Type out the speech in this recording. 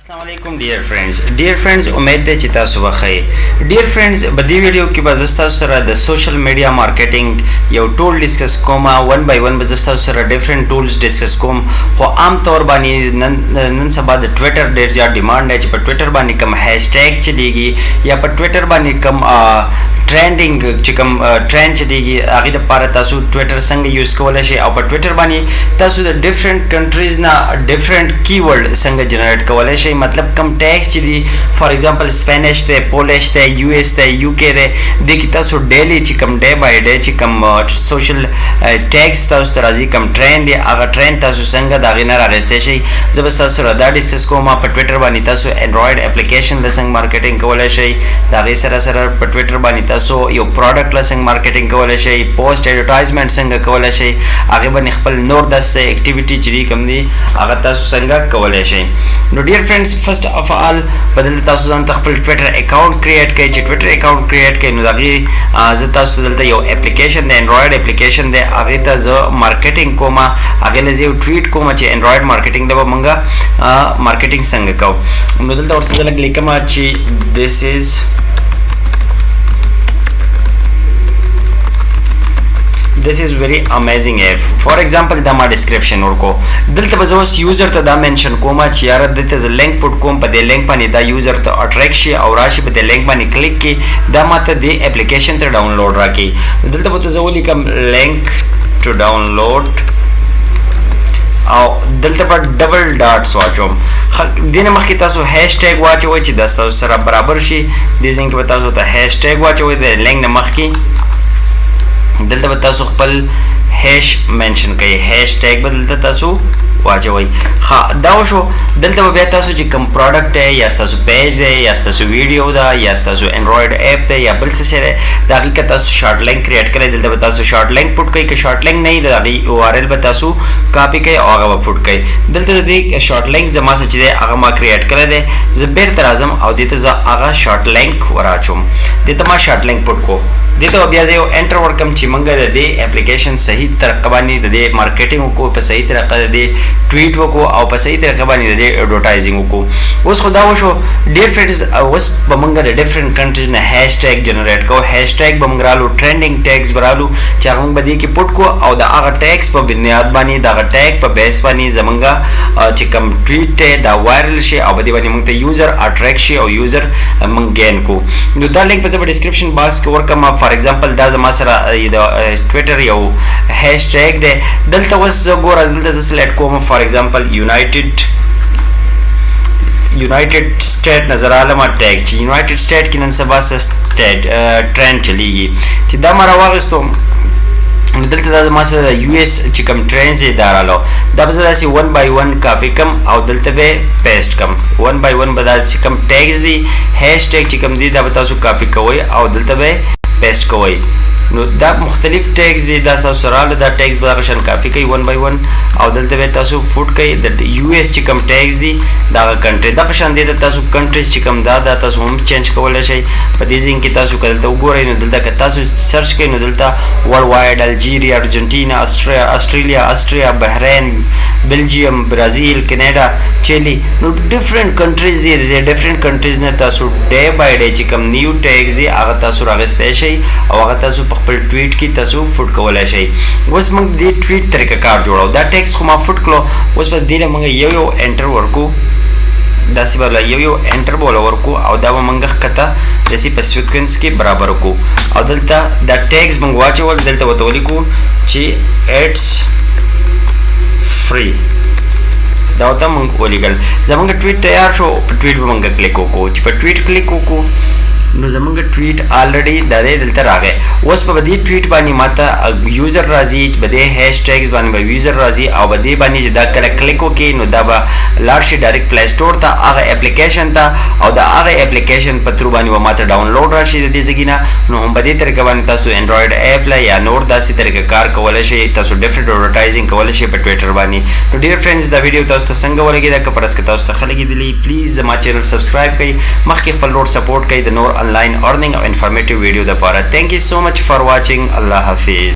Assalamualaikum dear friends उम्मीद है चिता सुबह खैर dear friends बदी वीडियो की बजस्ता सरा the social media marketing yo tool discuss comma one by one बजस्ता सरा डिफरेंट टूल्स डिस्कस कोम खो आम तौर बानी नन सबा द ट्विटर डेट्स या डिमांड है पर ट्विटर बानी कम हैशटैग चलेगी या पर ट्विटर बानी कम ट्रेंडिंग चिकम ट्रेंड चलेगी आगे द पारा तासु ट्विटर संग यूज कोले शे और पर ट्विटर बानी तासु द डिफरेंट कंट्रीज ना डिफरेंट कीवर्ड संग जनरेट कोले शे मतलब कम टैग्स चली फॉर एग्जांपल स्पेनिश थे पोलिश थे यूएस थे यूके थे देखी तासु डेली चिकम डे बाय डे चिकम सोशल टैग्स तासु तराजी कम ट्रेंड या अगर ट्रेंड तासु संग दागे ना रास्ते शे जब तासु रदा डिस्कस को मा पर ट्विटर बानी तासु एंड्रॉइड एप्लीकेशन ल संग मार्केटिंग कोले शे दागे सरा पर ट्विटर बानी तासु यो प्रोडक्ट ल संग मार्केटिंग कोले शे पोस्ट एडवर्टाइजमेंट संग कोले शे आगे बन खपल नोर 10 से एक्टिविटी चली कम दी आगे तासु संग कोले शे नो dear friends first of all बदल तासु जान तखपल ट्विटर अकाउंट क्रिएट के ट्विटर अकाउंट क्रिएट के नो दागी ज तासु दलता यो एप्लीकेशन दे एंड्रॉइड एप्लीकेशन दे आगे ता ज मार्केटिंग कोमा आगे ले जे ट्वीट कोमा चे एंड्रॉइड मार्केटिंग दे मंगा मार्केटिंग संग को नो दलता और से लग लिकमा ची this is This is very amazing app. For example, the my description or ko. Dil tabazos user ta da mention koma chiara dite z link put kom pa de link pani da user ta attract shi aur rashi pa de link pani click ki da mata de application ta download raki. Dil tabazoli kam link to download او دلته په ډبل ډاټس واچوم دینه مخکې تاسو هاشټیګ واچوئ چې د تاسو سره برابر شي د څنګه په تاسو ته هاشټیګ واچوئ د لینک نه مخکې دلته به تاسو خپل هاش منشن کوي هاشټیګ به دلته تاسو واچوئ ها دا وشو دلته به بیا تاسو چې کوم پروډکټ دی یا تاسو پیج دی یا تاسو ویډیو دا یا تاسو انډراید اپ دی یا بل څه دی دا کې تاسو شارټ لینک کریټ کړئ دلته به تاسو شارټ لینک پټ کړئ که شارټ لینک نه دی دا یو آر ال به تاسو کاپی کړئ او هغه پټ کړئ دلته دې شارټ لینک زما څه دی هغه ما کریټ کړی دی زه بیرته راځم او دې ته زه هغه شارټ لینک وراچوم دې ته ما شارټ لینک پټ کو دته بیا زه انټر ورکم چې منګه د دې اپلیکیشن صحیح طریقه باندې د دې مارکیټینګ کو په صحیح طریقه د دې ټویټ وکړو او په صحیح طریقه باندې د دې اډورټایزینګ وکړو اوس خدا وشو ډیر فرندز اوس په منګه د ډیفرنٹ کنټریز نه هاشټیګ جنریټ کو هاشټیګ به منګرالو ټرندینګ ټیګز برالو چې هغه به دې کې پټ کو او د هغه ټیګز په بنیاد باندې د هغه ټیګ په بیس باندې زمونږه چې کوم ټویټ ته دا وایرل شي او باندې باندې موږ ته یوزر اټریکټ شي او یوزر موږ ګین کو نو دا لینک په ډسکرپشن باکس کې ورکم فار ایگزامپل دا زما سره د ټویټر یو هاشټیګ دی دلته وس ګوره دلته سلیکټ کوم فار ایگزامپل یونایټډ स्टेट नजर आलमा टैग چې یونایټډ स्टेट کې نن سبا سټیټ ټرند چلیږي چې دا مره واغستو نو دلته دا ما سره یو اس چې کوم ټرینډز یې دارالو دا به زه داسې 1 by 1 کاپی کم او دلته به پیسټ کم 1 by 1 به داسې کوم ټیګز دي هاشټیګ چې کوم دي دا به تاسو کاپی کوئ او دلته به پیسټ کوئ نو دا مختلف ټیګز دي دا تاسو سره دا ټیګز به راشن کافي کوي 1 by 1 او دلته به تاسو فوټ کوي د یو اس چې کوم ټیګز دي دا کنټری دا شان دي تاسو کنټریز چې کوم دا تاسو هم چینج کولای شئ په دې ځین کې تاسو کله وګورئ نو دلته که تاسو سرچ کړئ نو دلته ورلد وایډ الجیریا ارجنټینا استرالیا استریا بحرین Belgium Brazil Canada Chile नो different countries the different countries ने तासु day by day چې کوم نیو ټیګز دي هغه تاسو راغستې شي او هغه تاسو په خپل ټویټ کې تاسو فوټ کولای شئ اوس موږ دې ټویټ طریقه کار جوړو دا ټیکس خو ما فوټ کړو اوس په دې موږ یو انټر ورکو دا سی بل یو انټر بول ورکو او دا موږ کته د سی په سیکوینس کې برابر کو او دلته دا ټیګز موږ واچول دلته وته ولیکو چې اټس free دا وته مونږ ولیکل زمونږ ټویټ تیار شو په ټویټ به مونږ کلیک وکړو چې په ټویټ کلیک وکړو نو زمونږ ټویټ الریډي د دې دلته راغی اوس په دې ټویټ باندې ماته یوزر راځي په دې هاشټیګز باندې به یوزر راځي او په دې باندې دا کله کلیک وکړي نو دا به لاړ شي ډایرکټ پلی سٹور ته هغه اپلیکیشن ته او دا هغه اپلیکیشن په تر باندې به ماته ډاونلوډ راشي د دې ځګینه نو هم په دې طریقه باندې تاسو انډراید اپ لا یا نور داسې طریقه کار کولای شئ تاسو ډیفرنٹ اډورټایزینګ کولای شئ په ټویټر باندې نو ډیر فرندز دا ویډیو تاسو ته څنګه ولګي دا کپرس کې تاسو ته خلګي دي پلیز زما چینل سبسکرایب کړئ مخکې فل روډ سپورټ کړئ د نور آنلاین earning or informative video the para. Thank you so much for watching. Allah Hafiz.